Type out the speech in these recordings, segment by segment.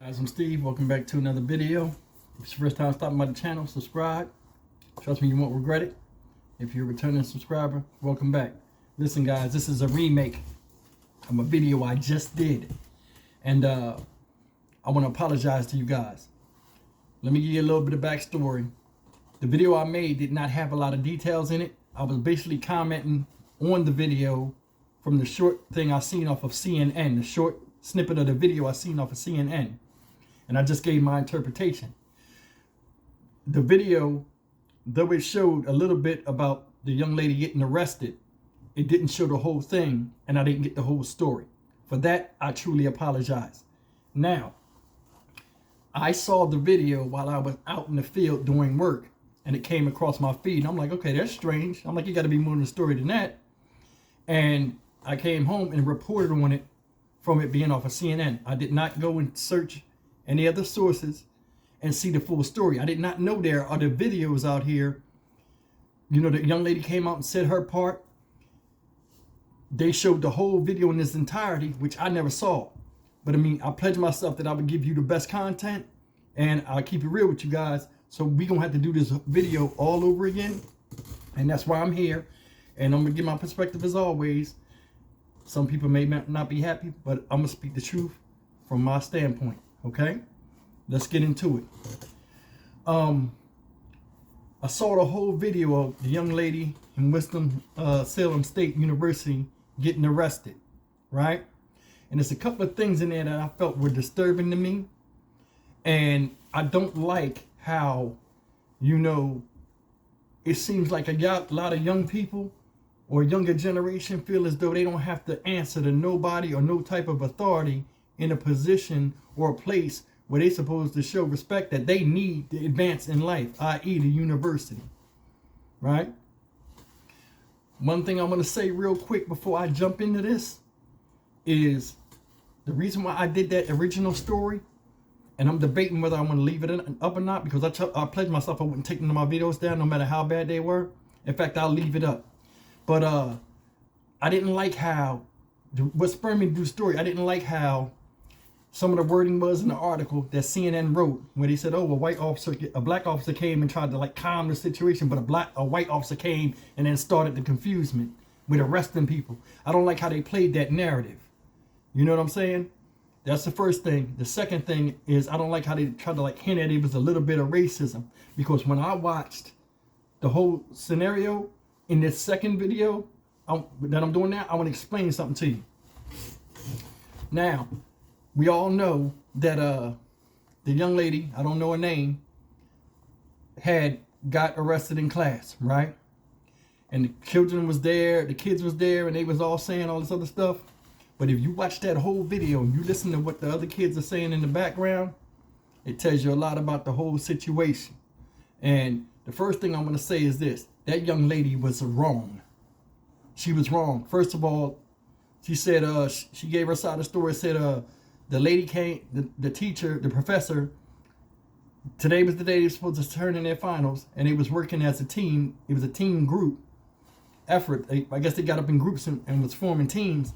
Guys, I'm Steve. Welcome back to another video. If it's your first time stopping by the channel, subscribe. Trust me, you won't regret it. If you're a returning subscriber, welcome back. Listen, guys, this is a remake of a video I just did. And I want to apologize to you guys. Let me give you a little bit of backstory. The video I made did not have a lot of details in it. I was basically commenting on the video from the short thing I seen off of CNN, the short snippet of the video I seen off of CNN. And I just gave my interpretation. The video, though it showed a little bit about the young lady getting arrested, it didn't show the whole thing, and I didn't get the whole story. For that, I truly apologize. Now, I saw the video while I was out in the field doing work, and it came across my feed. And I'm like, okay, that's strange. I'm like, you got to be more than a story than that. And I came home and reported on it from it being off of CNN. I did not go and search any other sources and see the full story. I did not know there are the videos out here. You know, the young lady came out and said her part. They showed the whole video in its entirety, which I never saw. But I mean, I pledged myself that I would give you the best content, and I'll keep it real with you guys. So we're going to have to do this video all over again. And that's why I'm here. And I'm going to give my perspective as always. Some people may not be happy, but I'm going to speak the truth from my standpoint. Okay? Let's get into it. I saw the whole video of the young lady in Winston-Salem State University getting arrested. Right? And there's a couple of things in there that I felt were disturbing to me. And I don't like how, you know, it seems like a lot of young people or younger generation feel as though they don't have to answer to nobody or no type of authority in a position or a place where they're supposed to show respect that they need to advance in life, i.e. the university. Right? One thing I'm going to say real quick before I jump into this is the reason why I did that original story, and I'm debating whether I want to leave it up or not, because I pledged myself I wouldn't take none of my videos down no matter how bad they were. In fact, I'll leave it up. But I didn't like how, what spurred me to do the story, I didn't like how some of the wording was in the article that CNN wrote, where they said, oh, a black officer came and tried to like calm the situation, but a white officer came and then started the confusement with arresting people. I don't like how they played that narrative. You know what I'm saying? That's the first thing. The second thing is I don't like how they tried to like hint at it was a little bit of racism, because when I watched the whole scenario in this second video that I'm doing now, I want to explain something to you. Now, we all know that the young lady, I don't know her name, had got arrested in class, right? And the children was there, the kids was there, and they was all saying all this other stuff. But if you watch that whole video and you listen to what the other kids are saying in the background, it tells you a lot about the whole situation. And the first thing I'm going to say is this. That young lady was wrong. She was wrong. First of all, she said, she gave her side of the story, said the lady came, the teacher, the professor, today was the day they were supposed to turn in their finals, and they was working as a team. It was a team group effort. I guess they got up in groups and was forming teams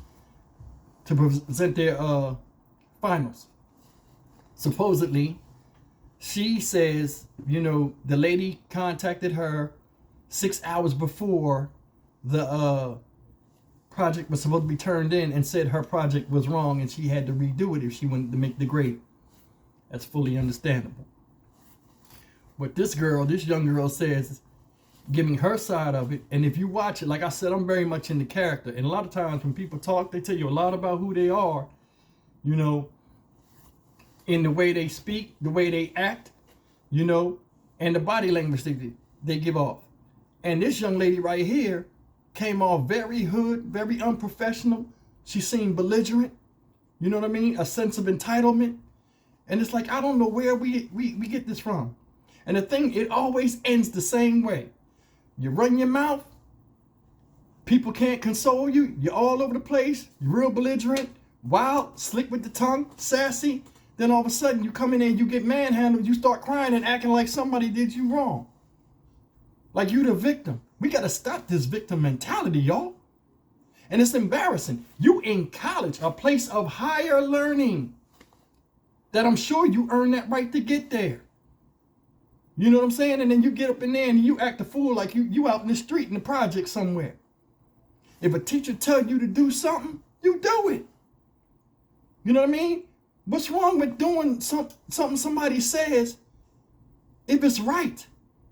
to present their finals. Supposedly, she says, you know, the lady contacted her 6 hours before the project was supposed to be turned in and said her project was wrong and she had to redo it if she wanted to make the grade. That's fully understandable. But this young girl says, giving her side of it, and if you watch it, like I said, I'm very much into character, and a lot of times when people talk, they tell you a lot about who they are, you know, in the way they speak, the way they act, you know, and the body language they give off. And this young lady right here came off very hood, very unprofessional. She seemed belligerent, you know what I mean, a sense of entitlement. And it's like, I don't know where we get this from. And the thing, it always ends the same way. You run your mouth, people can't console you, you're all over the place, you're real belligerent, wild, slick with the tongue, sassy. Then all of a sudden you come in there and you get manhandled, you start crying and acting like somebody did you wrong. Like you the victim. We got to stop this victim mentality, y'all. And it's embarrassing. You in college, a place of higher learning. that I'm sure you earned that right to get there. You know what I'm saying? And then you get up in there and you act a fool like you out in the street in the project somewhere. If a teacher tell you to do something, you do it. You know what I mean? What's wrong with doing something somebody says if it's right?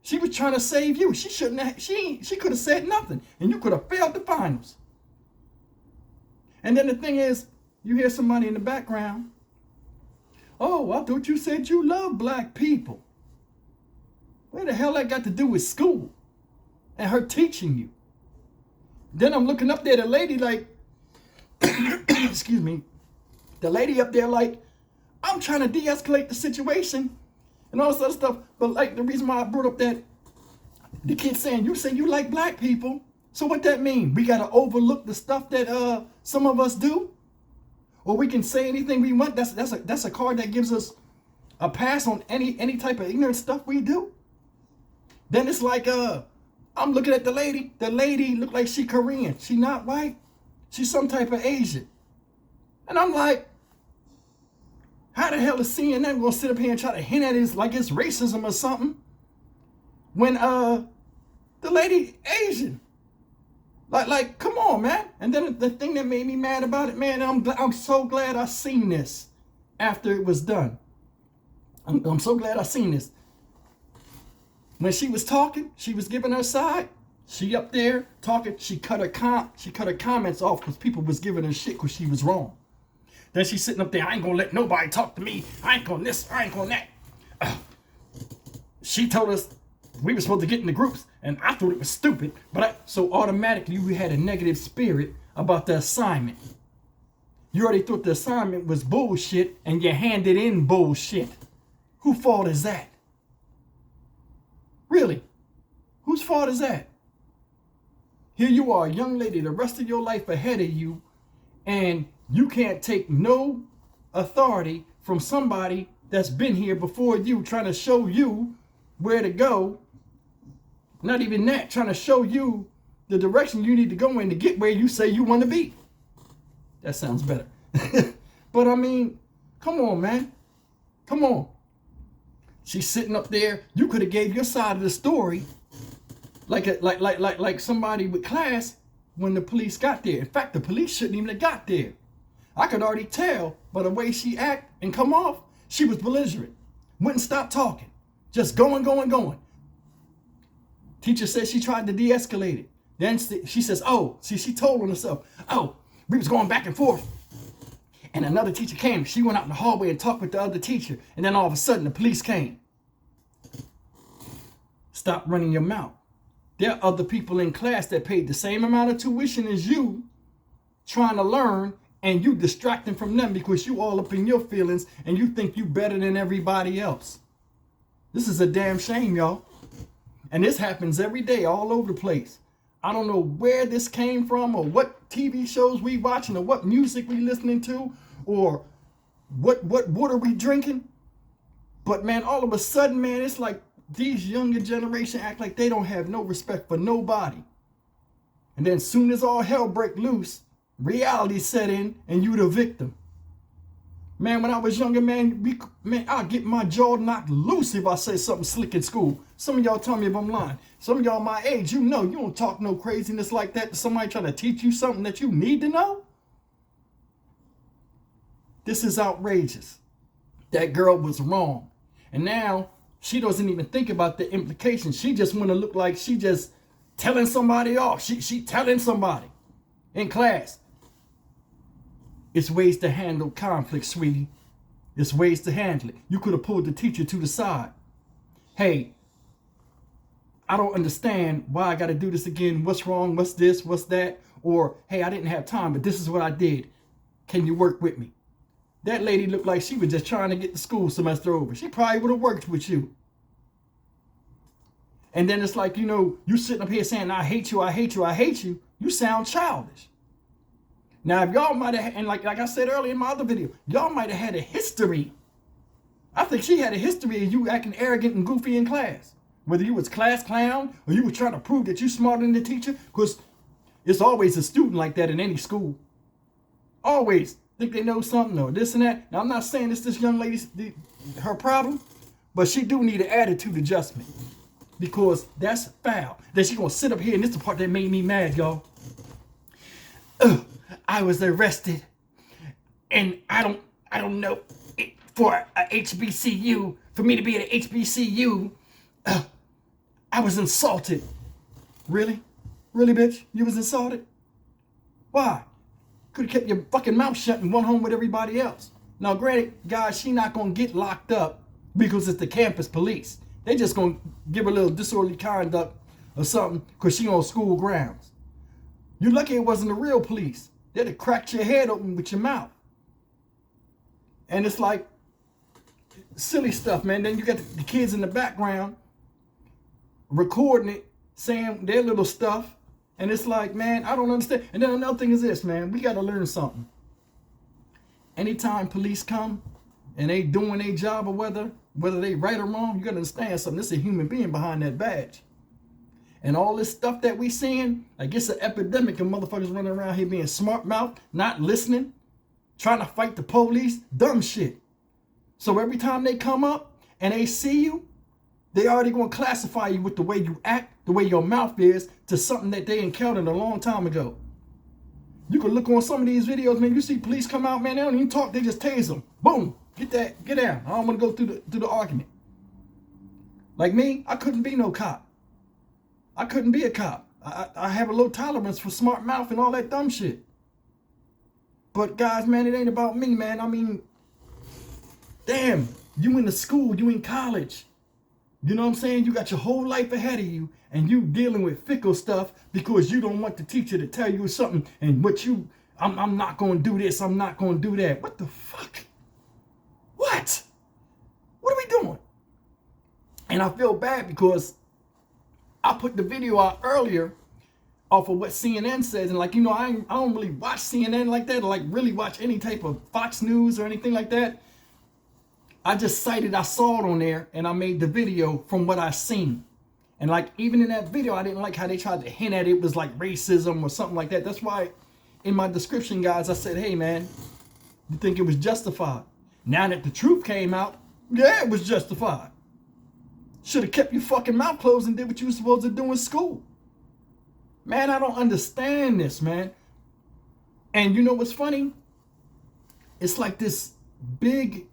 She was trying to save you. She shouldn't have, she could have said nothing and you could have failed the finals. And then the thing is, you hear somebody in the background. Oh, I thought you said you love black people. Where the hell that got to do with school and her teaching you? Then I'm looking up there, the lady like, excuse me, the lady up there like, I'm trying to de-escalate the situation and all this other stuff. But like the reason why I brought up that, the kid saying, you say you like black people. So what that mean? We got to overlook the stuff that some of us do? Or we can say anything we want? That's a card that gives us a pass on any type of ignorant stuff we do? Then it's like, I'm looking at the lady. The lady look like she Korean. She not white. She's some type of Asian. And I'm like, how the hell is CNN gonna sit up here and try to hint at it like it's racism or something? When the lady Asian. Like, come on, man. And then the thing that made me mad about it, man, I'm so glad I seen this after it was done. I'm so glad I seen this. When she was talking, she was giving her side. She up there talking. She cut her comments off because people was giving her shit because she was wrong. Then she's sitting up there. I ain't gonna let nobody talk to me. I ain't gonna this. I ain't gonna that. She told us we were supposed to get in the groups, and I thought it was stupid. So automatically we had a negative spirit about the assignment. You already thought the assignment was bullshit, and you handed in bullshit. Whose fault is that? Really? Whose fault is that? Here you are, a young lady, the rest of your life ahead of you, and you can't take no authority from somebody that's been here before you, trying to show you where to go. Not even that, trying to show you the direction you need to go in to get where you say you want to be. That sounds better. But I mean, come on, man. Come on. She's sitting up there. You could have gave your side of the story like somebody with class when the police got there. In fact, the police shouldn't even have got there. I could already tell by the way she act and come off, she was belligerent. Wouldn't stop talking. Just going. Teacher says she tried to de-escalate it. Then she says, oh, see, she told on herself, oh, we was going back and forth. And another teacher came. She went out in the hallway and talked with the other teacher. And then all of a sudden, the police came. Stop running your mouth. There are other people in class that paid the same amount of tuition as you, trying to learn, and you distracting from them because you all up in your feelings and you think you better than everybody else. This is a damn shame, y'all. And this happens every day all over the place. I don't know where this came from or what TV shows we watching or what music we listening to or what water we drinking. But man, all of a sudden, man, it's like these younger generation act like they don't have no respect for nobody. And then soon as all hell break loose, reality set in and you the victim. Man, when I was younger, man, I'll get my jaw knocked loose if I say something slick in school. Some of y'all tell me if I'm lying. Some of y'all my age, you know, you don't talk no craziness like that to somebody trying to teach you something that you need to know. This is outrageous. That girl was wrong. And now she doesn't even think about the implications. She just want to look like she just telling somebody off. She telling somebody in class. It's ways to handle conflict, sweetie. It's ways to handle it. You could have pulled the teacher to the side. Hey, I don't understand why I got to do this again. What's wrong? What's this? What's that? Or, hey, I didn't have time, but this is what I did. Can you work with me? That lady looked like she was just trying to get the school semester over. She probably would have worked with you. And then it's like, you know, you sitting up here saying, I hate you, I hate you, I hate you. You sound childish. Now, if y'all might have, and like I said earlier in my other video, y'all might have had a history. I think she had a history of you acting arrogant and goofy in class. Whether you was class clown or you were trying to prove that you smarter than the teacher, because it's always a student like that in any school. Always. think they know something or this and that. Now, I'm not saying it's this young lady's her problem, but she do need an attitude adjustment, because that's foul. Then she gonna sit up here, and this is the part that made me mad, y'all. I was arrested, and I don't know, for a HBCU, for me to be at a HBCU, I was insulted. Really? Really, bitch? You was insulted? Why? Could have kept your fucking mouth shut and went home with everybody else. Now, granted, guys, she not going to get locked up because it's the campus police. They just going to give her a little disorderly conduct or something because she on school grounds. You lucky it wasn't the real police. They'd have cracked your head open with your mouth. And it's like silly stuff, man. Then you got the kids in the background recording it, saying their little stuff. And it's like, man, I don't understand. And then another thing is this, man. We got to learn something. Anytime police come and they doing their job, or whether they right or wrong, you got to understand something. There's a human being behind that badge. And all this stuff that we seeing, like, it's an epidemic of motherfuckers running around here being smart mouth, not listening, trying to fight the police, dumb shit. So every time they come up and they see you, they already going to classify you with the way you act, the way your mouth is, to something that they encountered a long time ago. You can look on some of these videos, man. You see police come out, man, they don't even talk. They just tase them. Boom. Get down. I don't want to go through the argument. Like me, I couldn't be no cop. I couldn't be a cop. I have a low tolerance for smart mouth and all that dumb shit. But guys, man, it ain't about me, man. I mean, damn, you in the school, you in college. You know what I'm saying? You got your whole life ahead of you, and you dealing with fickle stuff because you don't want the teacher to tell you something, and I'm not going to do this, I'm not going to do that. What the fuck? What? What are we doing? And I feel bad because I put the video out earlier off of what CNN says, and like, you know, I don't really watch CNN like that, or like really watch any type of Fox News or anything like that. I just cited, I saw it on there, and I made the video from what I seen. And like, even in that video, I didn't like how they tried to hint at it was like racism or something like that. That's why in my description, guys, I said, hey man, you think it was justified? Now that the truth came out, yeah, it was justified. Should have kept your fucking mouth closed and did what you were supposed to do in school. Man, I don't understand this, man. And you know what's funny? It's like this big,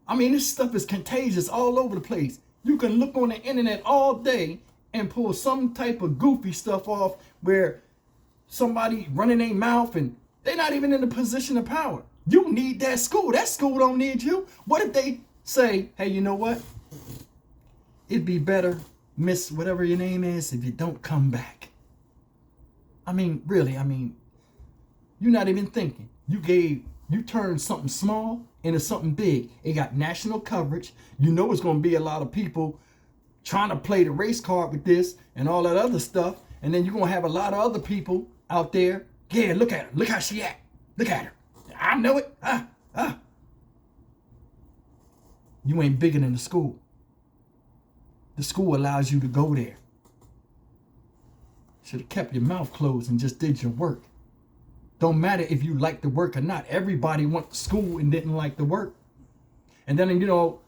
I mean, this stuff is contagious all over the place. You can look on the internet all day and pull some type of goofy stuff off where somebody running their mouth and they're not even in a position of power. You need that school. That school don't need you. What if they say, hey, you know what? It'd be better, Miss whatever your name is, if you don't come back. I mean, really, I mean, you're not even thinking. You turned something small into something big. It got national coverage. You know it's going to be a lot of people trying to play the race card with this and all that other stuff. And then you're going to have a lot of other people out there. Yeah, look at her. Look how she act. Look at her. I know it. You ain't bigger than the school. The school allows you to go there. Should have kept your mouth closed and just did your work. Don't matter if you like the work or not. Everybody went to school and didn't like the work. And then, you know,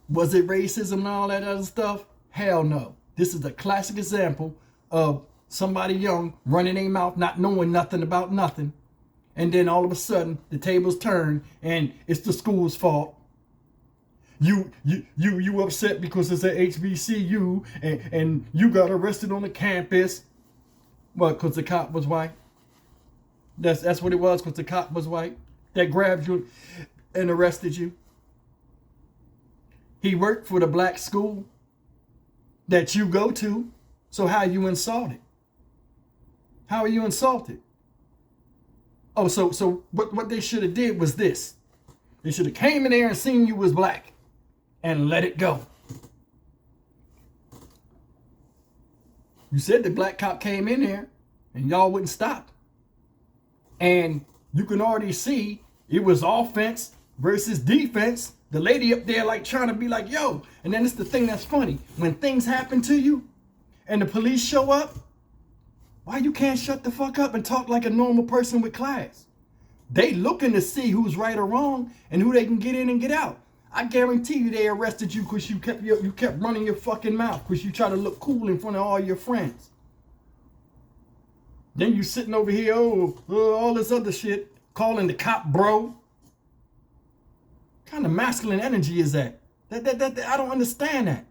was it racism and all that other stuff? Hell no. This is a classic example of somebody young running their mouth, not knowing nothing about nothing. And then all of a sudden, the tables turn and it's the school's fault. You upset because it's an HBCU and you got arrested on the campus. What, because the cop was white? That's what it was, because the cop was white that grabbed you and arrested you. He worked for the black school that you go to. So how are you insulted? How are you insulted? Oh, so what they should have did was this. They should have came in there and seen you was black and let it go. You said the black cop came in there and y'all wouldn't stop. And you can already see it was offense versus defense. The lady up there like trying to be like, yo. And then it's the thing that's funny. When things happen to you and the police show up, why you can't shut the fuck up and talk like a normal person with class? They looking to see who's right or wrong and who they can get in and get out. I guarantee you they arrested you because you kept running your fucking mouth because you try to look cool in front of all your friends. Then you sitting over here, all this other shit, calling the cop bro. What kind of masculine energy is that? That I don't understand that.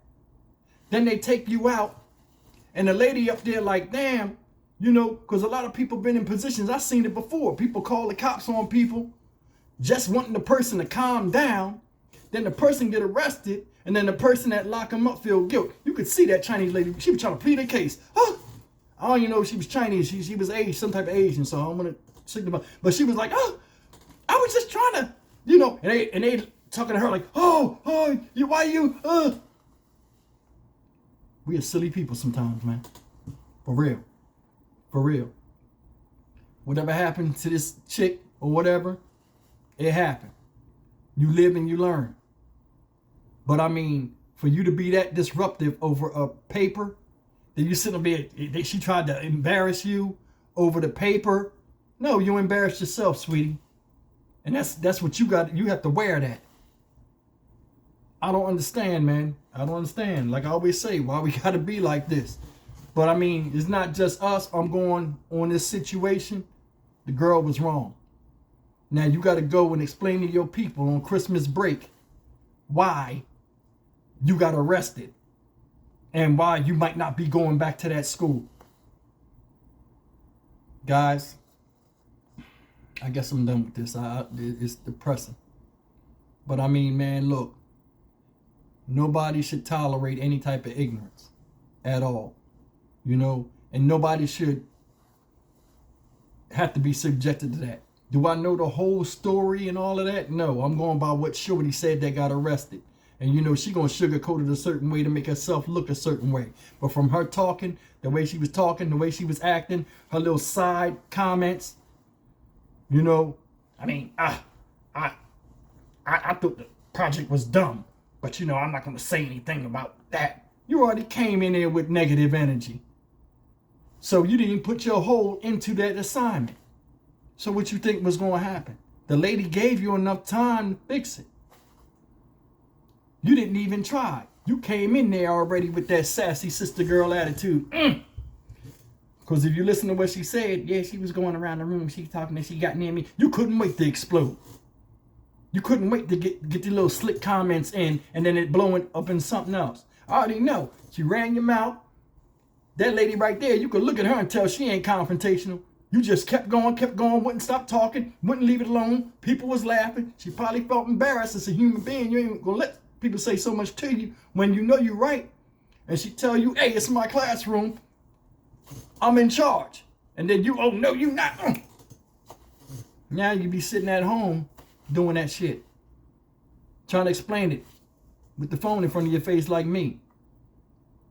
Then they take you out, and the lady up there like, damn, you know, because a lot of people been in positions. I've seen it before. People call the cops on people just wanting the person to calm down. Then the person get arrested, and then the person that lock them up feel guilt. You could see that Chinese lady. She was trying to plead her case. Oh, I don't even know if she was Chinese. She was Asian, some type of Asian, so I don't want to signify. But she was like, oh, I was just trying to, you know, and they talking to her like, why you, We are silly people sometimes, man. For real. For real. Whatever happened to this chick or whatever, it happened. You live and you learn. But I mean, for you to be that disruptive over a paper, then you sit up there, she tried to embarrass you over the paper. No, you embarrassed yourself, sweetie. And that's what you got. You have to wear that. I don't understand, man. I don't understand. Like I always say, why we got to be like this. But I mean, it's not just us. I'm going on this situation. The girl was wrong. Now you got to go and explain to your people on Christmas break why you got arrested and why you might not be going back to that school. Guys, I guess I'm done with this. It's depressing. But I mean, man, look, nobody should tolerate any type of ignorance at all, you know, and nobody should have to be subjected to that. Do I know the whole story and all of that? No, I'm going by what Shorty said that got arrested. And you know, she gonna sugarcoat it a certain way to make herself look a certain way. But from her talking, the way she was talking, the way she was acting, her little side comments, you know, I mean, I thought the project was dumb, but you know, I'm not gonna say anything about that. You already came in there with negative energy. So you didn't put your whole into that assignment. So what you think was gonna happen? The lady gave you enough time to fix it. You didn't even try. You came in there already with that sassy sister girl attitude. Because if you listen to what she said, yeah, she was going around the room, she talking and she got near me. You couldn't wait to explode. You couldn't wait to get the little slick comments in and then it blowing up in something else. I already know. She ran your mouth. That lady right there, you could look at her and tell she ain't confrontational. You just kept going, wouldn't stop talking, wouldn't leave it alone. People was laughing. She probably felt embarrassed as a human being. You ain't gonna let people say so much to you when you know you're right. And she tell you, hey, it's my classroom. I'm in charge. And then you, oh no, you not. Now you be sitting at home doing that shit. Trying to explain it with the phone in front of your face like me.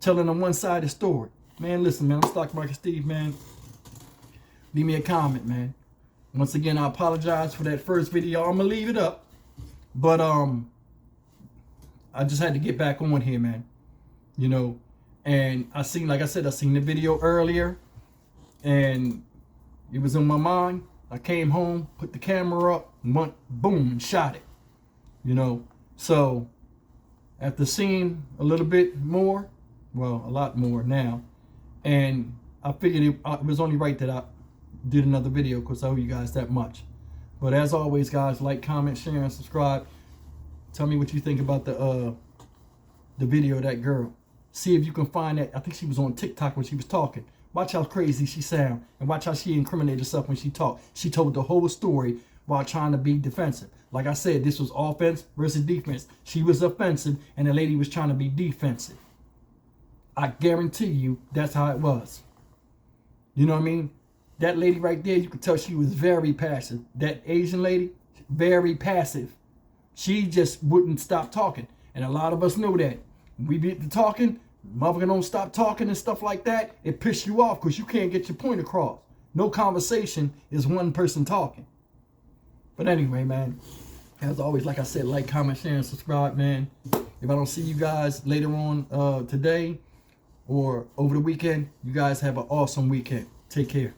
Telling them one side of the story. Man, listen, man, I'm Stock Market Steve, man. Leave me a comment, man. Once again, I apologize for that first video. I'm gonna leave it up. But I just had to get back on here, man. You know, and like I said, I seen the video earlier and it was in my mind. I came home, put the camera up, and went boom and shot it. You know, so after seeing a little bit more, well, a lot more now, and I figured it was only right that I did another video because I owe you guys that much. But as always, guys, like, comment, share, and subscribe. Tell me what you think about the video of that girl. See if you can find that. I think she was on TikTok when she was talking. Watch how crazy she sound and watch how she incriminated herself when she talked. She told the whole story while trying to be defensive. Like I said, this was offense versus defense. She was offensive and the lady was trying to be defensive. I guarantee you that's how it was. You know what I mean? That lady right there, you could tell she was very passive. That Asian lady, very passive. She just wouldn't stop talking. And a lot of us know that. When we get to talking, motherfucker don't stop talking and stuff like that. It pisses you off because you can't get your point across. No conversation is one person talking. But anyway, man, as always, like I said, like, comment, share, and subscribe, man. If I don't see you guys later on today or over the weekend, you guys have an awesome weekend. Take care.